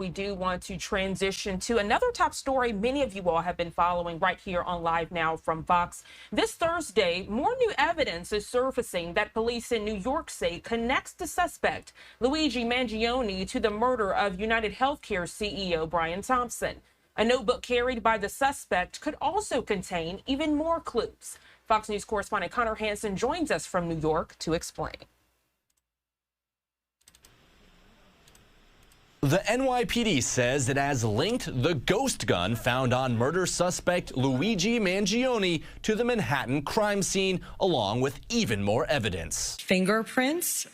We do want to transition to another top story many of you all have been following right here on Live Now from Fox. This Thursday, more new evidence is surfacing that police in New York say connects the suspect, Luigi Mangione, to the murder of United Healthcare CEO Brian Thompson. A notebook carried by the suspect could also contain even more clues. Fox News correspondent Connor Hansen joins us from New York to explain. The NYPD says it has linked the ghost gun found on murder suspect Luigi Mangione to the Manhattan crime scene, along with even more evidence. Fingerprints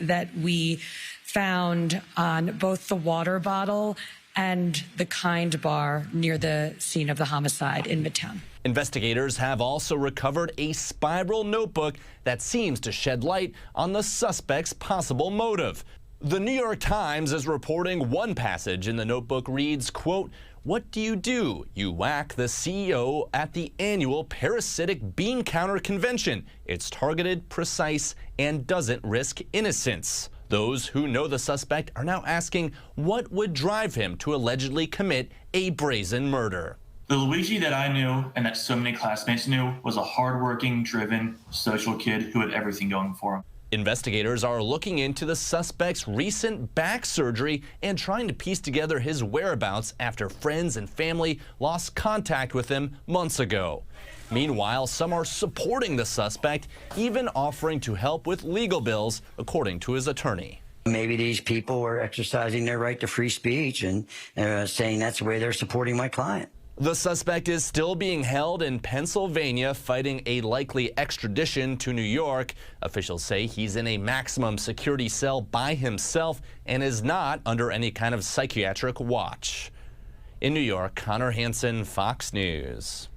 that we found on both the water bottle and the Kind bar near the scene of the homicide in Midtown. Investigators have also recovered a spiral notebook that seems to shed light on the suspect's possible motive. The New York Times is reporting one passage in the notebook reads, quote, "What do? You whack the CEO at the annual parasitic bean counter convention. It's targeted, precise, and doesn't risk innocence." Those who know the suspect are now asking what would drive him to allegedly commit a brazen murder. The Luigi that I knew and that so many classmates knew was a hardworking, driven, social kid who had everything going for him. Investigators are looking into the suspect's recent back surgery and trying to piece together his whereabouts after friends and family lost contact with him months ago. Meanwhile, some are supporting the suspect, even offering to help with legal bills, according to his attorney. Maybe these people are exercising their right to free speech and saying that's the way they're supporting my client. The suspect is still being held in Pennsylvania, fighting a likely extradition to New York. Officials say he's in a maximum security cell by himself and is not under any kind of psychiatric watch. In New York, Connor Hansen, Fox News.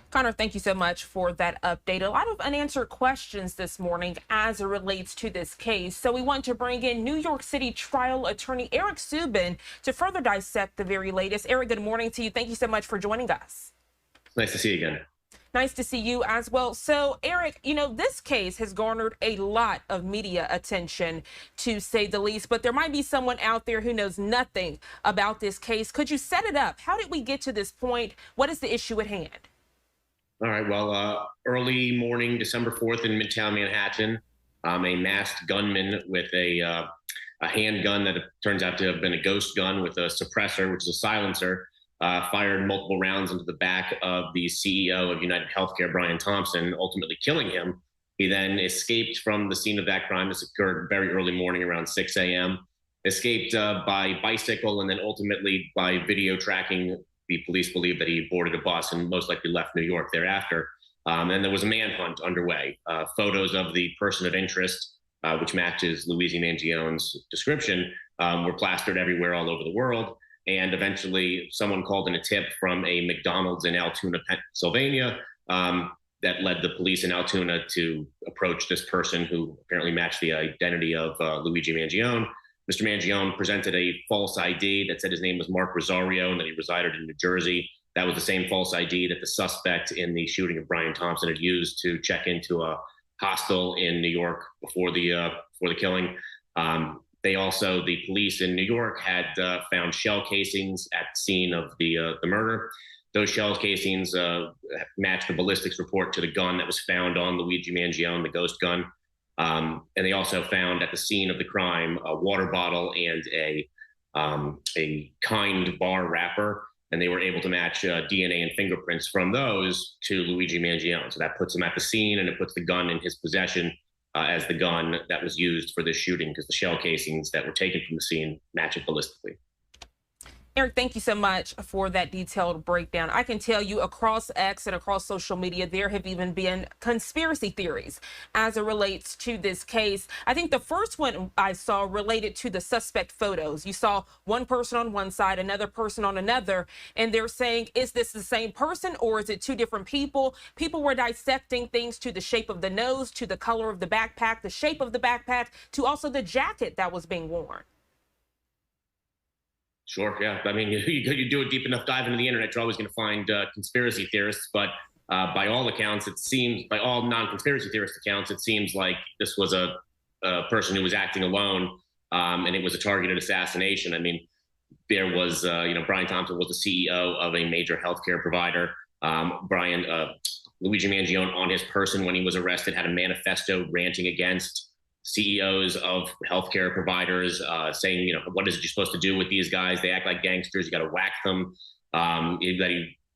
Connor, thank you so much for that update. A lot of unanswered questions this morning as it relates to this case. So we want to bring in New York City trial attorney Eric Subin to further dissect the very latest. Eric, good morning to you. Thank you so much for joining us. Nice to see you again. Nice to see you as well. So, Eric, you know, this case has garnered a lot of media attention, to say the least, but there might be someone out there who knows nothing about this case. Could you set it up? How did we get to this point? What is the issue at hand? All right. Well, early morning, December 4th in Midtown Manhattan, a masked gunman with a handgun that turns out to have been a ghost gun with a suppressor, which is a silencer, fired multiple rounds into the back of the CEO of United Healthcare, Brian Thompson, ultimately killing him. He then escaped from the scene of that crime. This occurred very early morning, around 6 a.m., escaped by bicycle, and then ultimately by video tracking. The police believe that he boarded a bus and most likely left New York thereafter. And there was a manhunt underway. Photos of the person of interest, which matches Luigi Mangione's description, were plastered everywhere all over the world. And eventually someone called in a tip from a McDonald's in Altoona, Pennsylvania, that led the police in Altoona to approach this person who apparently matched the identity of Luigi Mangione. Mr. Mangione presented a false ID that said his name was Mark Rosario and that he resided in New Jersey. That was the same false ID that the suspect in the shooting of Brian Thompson had used to check into a hostel in New York before the killing. The police in New York had found shell casings at the scene of the murder. Those shell casings matched the ballistics report to the gun that was found on Luigi Mangione, the ghost gun. And they also found at the scene of the crime a water bottle and a Kind bar wrapper, and they were able to match DNA and fingerprints from those to Luigi Mangione. So that puts him at the scene, and it puts the gun in his possession as the gun that was used for this shooting, because the shell casings that were taken from the scene match it ballistically. Eric, thank you so much for that detailed breakdown. I can tell you across X and across social media, there have even been conspiracy theories as it relates to this case. I think the first one I saw related to the suspect photos. You saw one person on one side, another person on another, and they're saying, is this the same person or is it two different people? People were dissecting things to the shape of the nose, to the color of the backpack, the shape of the backpack, to also the jacket that was being worn. Sure, yeah. I mean, you do a deep enough dive into the internet, you're always going to find conspiracy theorists. But by all accounts, it seems, by all non-conspiracy theorist accounts, it seems like this was a person who was acting alone and it was a targeted assassination. I mean, there was, Brian Thompson was the CEO of a major healthcare provider. Luigi Mangione on his person when he was arrested had a manifesto ranting against CEOs of healthcare providers, saying, what is it you're supposed to do with these guys? They act like gangsters. You got to whack them.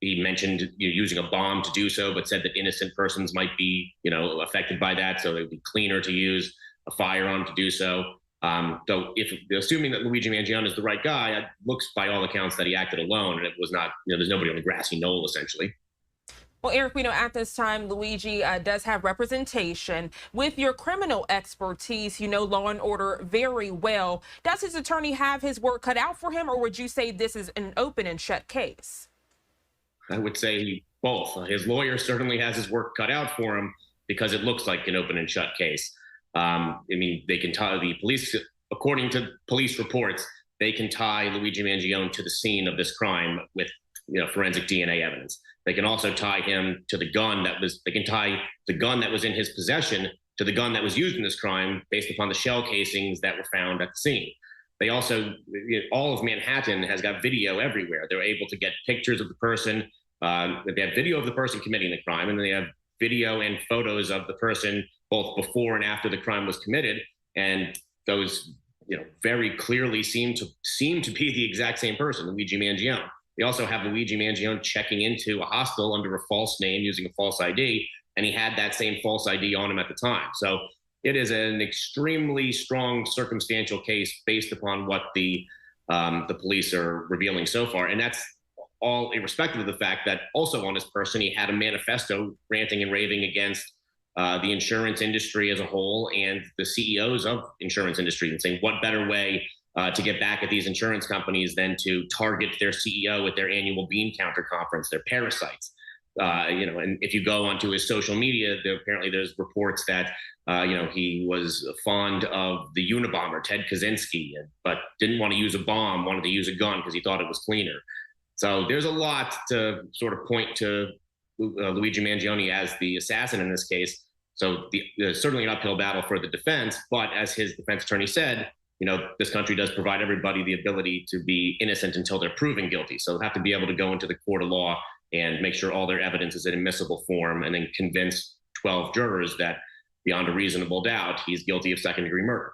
He mentioned using a bomb to do so, but said that innocent persons might be, affected by that. So it would be cleaner to use a firearm to do so. So assuming that Luigi Mangione is the right guy, it looks by all accounts that he acted alone, and it was not, there's nobody on the grassy knoll, essentially. Well, Eric, we know at this time Luigi does have representation. With your criminal expertise, you know law and order very well. Does his attorney have his work cut out for him, or would you say this is an open and shut case? I would say both. His lawyer certainly has his work cut out for him because it looks like an open and shut case. They can tie the police, according to police reports, they can tie Luigi Mangione to the scene of this crime with, forensic DNA evidence. They can also tie him to the gun they can tie the gun that was in his possession to the gun that was used in this crime based upon the shell casings that were found at the scene. They also, all of Manhattan has got video everywhere. They're able to get pictures of the person. They have video of the person committing the crime, and then they have video and photos of the person both before and after the crime was committed. And those, very clearly seem to be the exact same person, Luigi Mangione. They also have Luigi Mangione checking into a hostel under a false name using a false ID, and he had that same false ID on him at the time. So it is an extremely strong circumstantial case based upon what the police are revealing so far. And that's all irrespective of the fact that also on his person, he had a manifesto ranting and raving against the insurance industry as a whole and the CEOs of insurance industry, and saying what better way to get back at these insurance companies than to target their CEO at their annual bean counter conference. They're parasites. And if you go onto his social media, apparently there's reports that, he was fond of the Unabomber, Ted Kaczynski, but didn't want to use a bomb, wanted to use a gun because he thought it was cleaner. So there's a lot to sort of point to Luigi Mangione as the assassin in this case. So there's certainly an uphill battle for the defense, but as his defense attorney said, this country does provide everybody the ability to be innocent until they're proven guilty. So they'll have to be able to go into the court of law and make sure all their evidence is in admissible form, and then convince 12 jurors that beyond a reasonable doubt, he's guilty of second-degree murder.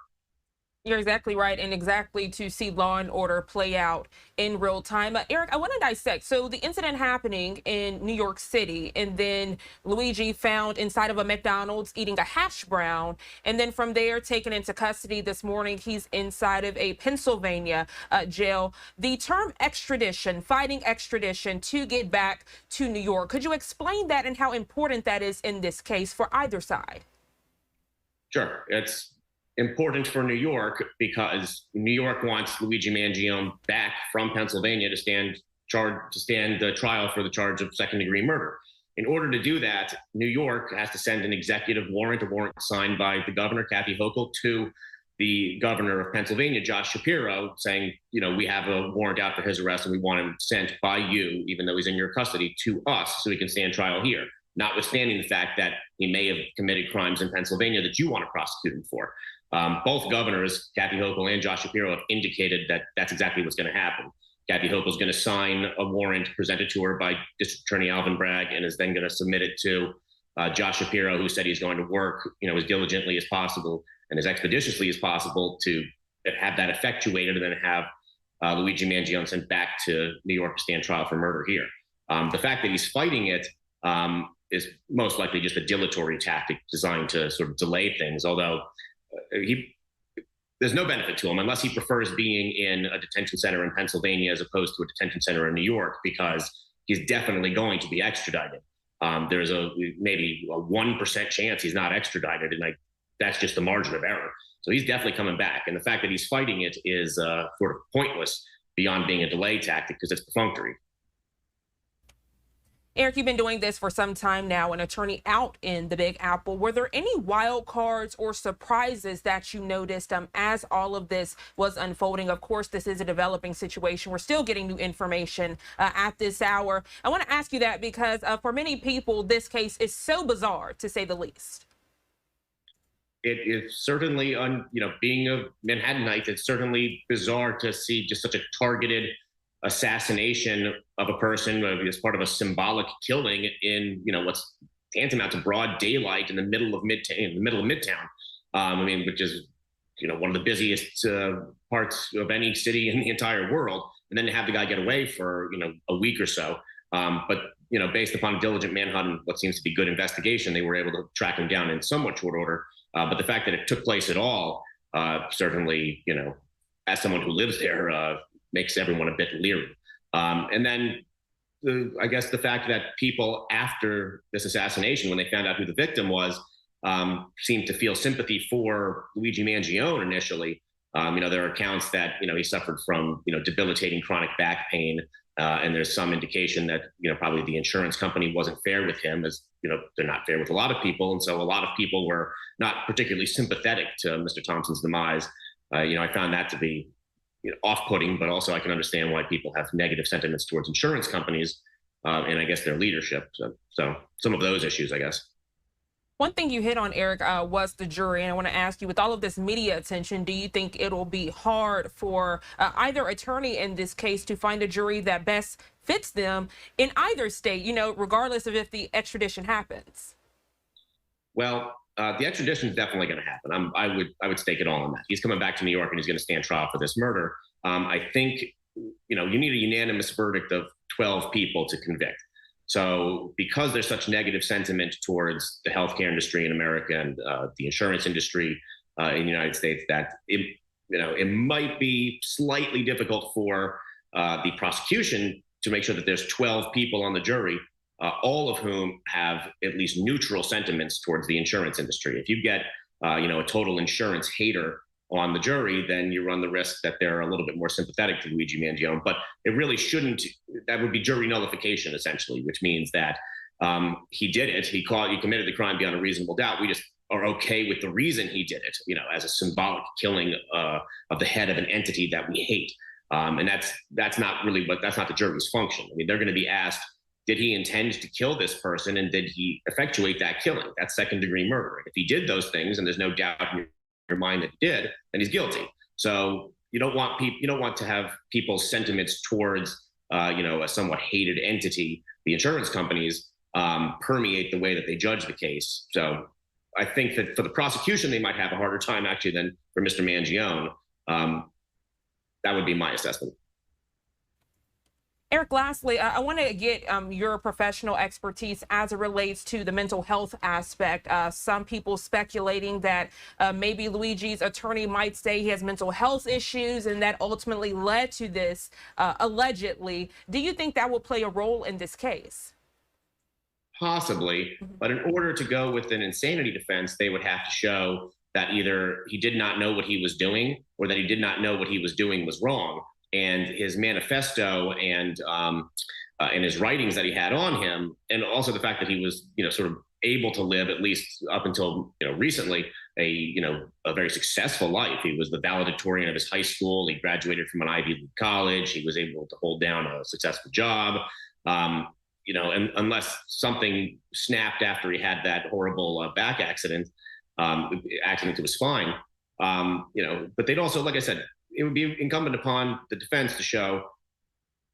You're exactly right, and exactly to see law and order play out in real time. Eric, I want to dissect. So the incident happening in New York City, and then Luigi found inside of a McDonald's eating a hash brown, and then from there taken into custody this morning. He's inside of a Pennsylvania jail. The term extradition, fighting extradition to get back to New York. Could you explain that and how important that is in this case for either side? Sure. It's important for New York because New York wants Luigi Mangione back from Pennsylvania to stand trial for the charge of second-degree murder. In order to do that, New York has to send an executive warrant, a warrant signed by the governor, Kathy Hochul, to the governor of Pennsylvania, Josh Shapiro, saying, we have a warrant out for his arrest and we want him sent by you, even though he's in your custody, to us so he can stand trial here, notwithstanding the fact that he may have committed crimes in Pennsylvania that you want to prosecute him for. Both governors, Kathy Hochul and Josh Shapiro, have indicated that that's exactly what's going to happen. Kathy Hochul is going to sign a warrant presented to her by District Attorney Alvin Bragg, and is then going to submit it to Josh Shapiro, who said he's going to work, as diligently as possible and as expeditiously as possible to have that effectuated, and then have Luigi Mangione sent back to New York to stand trial for murder here. The fact that he's fighting it is most likely just a dilatory tactic designed to sort of delay things, although there's no benefit to him unless he prefers being in a detention center in Pennsylvania as opposed to a detention center in New York, because he's definitely going to be extradited. There's maybe a 1% chance he's not extradited, and that's just the margin of error. So he's definitely coming back. And the fact that he's fighting it is sort of pointless beyond being a delay tactic, because it's perfunctory. Eric, you've been doing this for some time now, an attorney out in the Big Apple. Were there any wild cards or surprises that you noticed as all of this was unfolding? Of course, this is a developing situation. We're still getting new information at this hour. I want to ask you that because for many people, this case is so bizarre, to say the least. it is certainly, being a Manhattanite, it's certainly bizarre to see just such a targeted assassination of a person as part of a symbolic killing in, what's tantamount to broad daylight in the middle of Midtown. Which is, one of the busiest parts of any city in the entire world. And then to have the guy get away for, a week or so. But based upon a diligent manhunt and what seems to be good investigation, they were able to track him down in somewhat short order. But the fact that it took place at all, certainly, as someone who lives there, makes everyone a bit leery. And then I guess the fact that people after this assassination, when they found out who the victim was, seemed to feel sympathy for Luigi Mangione initially. There are accounts that, he suffered from, debilitating chronic back pain. And there's some indication that, probably the insurance company wasn't fair with him, as, they're not fair with a lot of people. And so a lot of people were not particularly sympathetic to Mr. Thompson's demise. I found that to be off-putting, but also I can understand why people have negative sentiments towards insurance companies and I guess their leadership. So some of those issues, I guess. One thing you hit on, Eric, was the jury. And I want to ask you, with all of this media attention, do you think it'll be hard for either attorney in this case to find a jury that best fits them in either state, regardless of if the extradition happens? Well, the extradition is definitely going to happen. I would stake it all on that. He's coming back to New York and he's going to stand trial for this murder. I think, you need a unanimous verdict of 12 people to convict. So because there's such negative sentiment towards the healthcare industry in America and the insurance industry in the United States, that it might be slightly difficult for the prosecution to make sure that there's 12 people on the jury, all of whom have at least neutral sentiments towards the insurance industry. If you get a total insurance hater on the jury, then you run the risk that they're a little bit more sympathetic to Luigi Mangione. But it really shouldn't. That would be jury nullification, essentially, which means that he did it. He committed the crime beyond a reasonable doubt. We just are okay with the reason he did it, as a symbolic killing of the head of an entity that we hate. And that's not the jury's function. I mean, they're going to be asked, did he intend to kill this person, and did he effectuate that killing? That's second-degree murder. If he did those things, and there's no doubt in your mind that he did, then he's guilty. So you don't want to have people's sentiments towards a somewhat hated entity, the insurance companies, permeate the way that they judge the case. So I think that for the prosecution, they might have a harder time actually than for Mr. Mangione. That would be my assessment. Eric, lastly, I want to get your professional expertise as it relates to the mental health aspect. Some people speculating that maybe Luigi's attorney might say he has mental health issues and that ultimately led to this, allegedly. Do you think that will play a role in this case? Possibly, but in order to go with an insanity defense, they would have to show that either he did not know what he was doing or that he did not know what he was doing was wrong. And his manifesto and his writings that he had on him, and also the fact that he was, sort of able to live, at least up until, recently, a very successful life. He was the valedictorian of his high school. He graduated from an Ivy League college. He was able to hold down a successful job. And unless something snapped after he had that horrible back accident to his spine, but they'd also, like I said, it would be incumbent upon the defense to show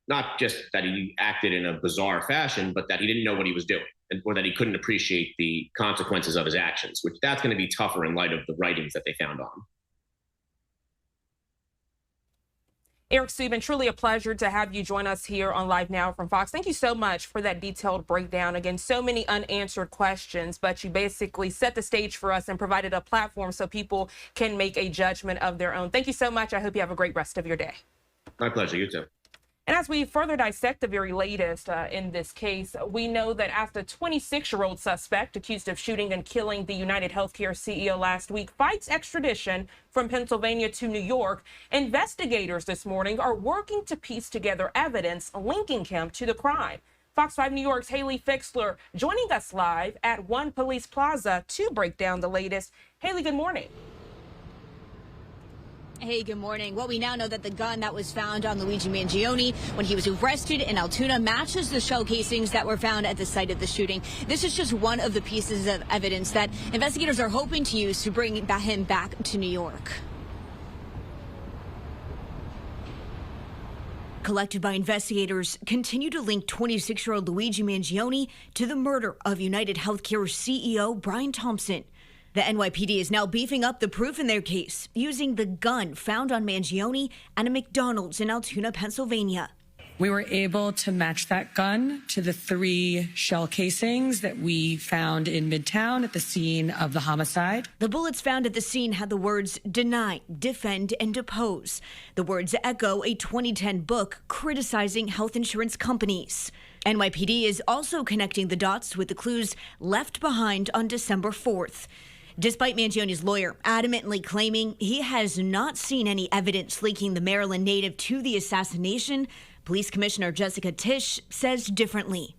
not just that he acted in a bizarre fashion, but that he didn't know what he was doing, or that he couldn't appreciate the consequences of his actions, which that's going to be tougher in light of the writings that they found on him. Eric Subin, truly a pleasure to have you join us here on Live Now from Fox. Thank you so much for that detailed breakdown. Again, so many unanswered questions, but you basically set the stage for us and provided a platform so people can make a judgment of their own. Thank you so much. I hope you have a great rest of your day. My pleasure. You too. And as we further dissect the very latest in this case, we know that after 26-year-old suspect accused of shooting and killing the United Healthcare CEO last week fights extradition from Pennsylvania to New York, investigators this morning are working to piece together evidence linking him to the crime. Fox 5 New York's Hayley Fixler joining us live at One Police Plaza to break down the latest. Hayley, good morning. Hey, good morning. Well, we now know that the gun that was found on Luigi Mangione when he was arrested in Altoona matches the shell casings that were found at the site of the shooting. This is just one of the pieces of evidence that investigators are hoping to use to bring him back to New York. Collected by investigators continue to link 26-year-old Luigi Mangione to the murder of United Healthcare CEO Brian Thompson. The NYPD is now beefing up the proof in their case, using the gun found on Mangione at a McDonald's in Altoona, Pennsylvania. We were able to match that gun to the 3 shell casings that we found in Midtown at the scene of the homicide. The bullets found at the scene had the words deny, defend, and depose. The words echo a 2010 book criticizing health insurance companies. NYPD is also connecting the dots with the clues left behind on December 4th. Despite Mangione's lawyer adamantly claiming he has not seen any evidence linking the Maryland native to the assassination, Police Commissioner Jessica Tisch says differently.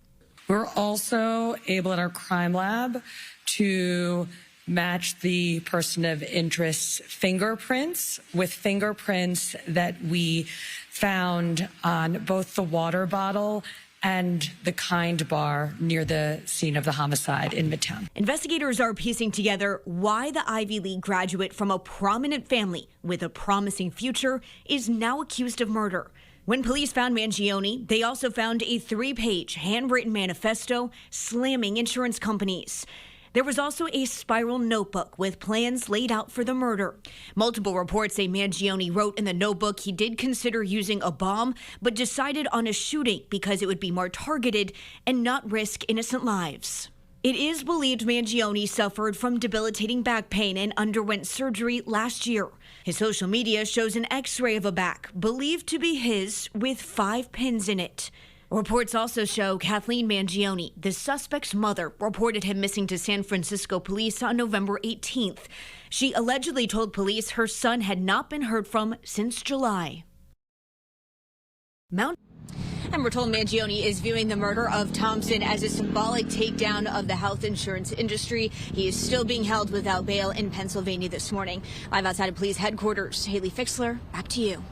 We're also able at our crime lab to match the person of interest's fingerprints with fingerprints that we found on both the water bottle and the kind bar near the scene of the homicide in Midtown. Investigators are piecing together why the Ivy League graduate from a prominent family with a promising future is now accused of murder. When police found Mangione, they also found a 3-page handwritten manifesto slamming insurance companies. There was also a spiral notebook with plans laid out for the murder. Multiple reports say Mangione wrote in the notebook he did consider using a bomb, but decided on a shooting because it would be more targeted and not risk innocent lives. It is believed Mangione suffered from debilitating back pain and underwent surgery last year. His social media shows an X-ray of a back, believed to be his, with 5 pins in it. Reports also show Kathleen Mangione, the suspect's mother, reported him missing to San Francisco police on November 18th. She allegedly told police her son had not been heard from since July. And we're told Mangione is viewing the murder of Thompson as a symbolic takedown of the health insurance industry. He is still being held without bail in Pennsylvania this morning. Live outside of police headquarters, Hayley Fixler, back to you.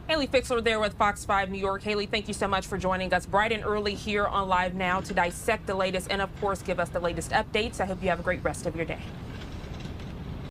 Hayley Fixler there with Fox 5 New York. Hayley, thank you so much for joining us bright and early here on Live Now to dissect the latest and, of course, give us the latest updates. I hope you have a great rest of your day.